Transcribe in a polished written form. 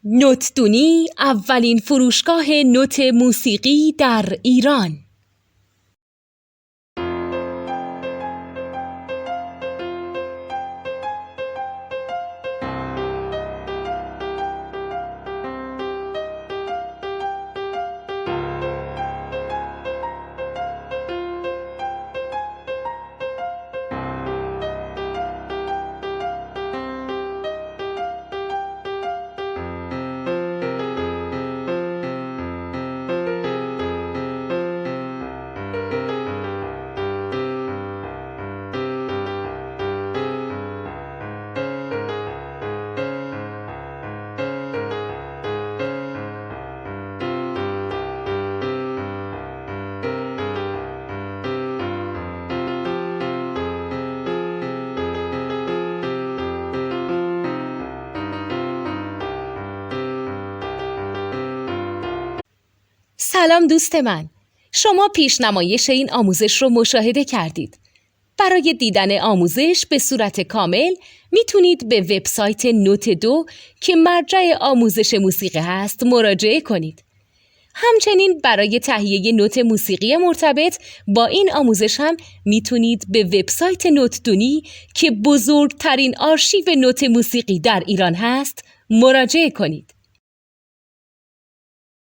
نوتدونی اولین فروشگاه نوت موسیقی در ایران. سلام دوست من، شما پیشنمایش این آموزش رو مشاهده کردید. برای دیدن آموزش به صورت کامل میتونید به وبسایت نوت2 که مرجع آموزش موسیقی هست مراجعه کنید. همچنین برای تهیه نوت موسیقی مرتبط با این آموزش هم میتونید به وبسایت نوتدونی که بزرگترین آرشیو نوت موسیقی در ایران هست مراجعه کنید.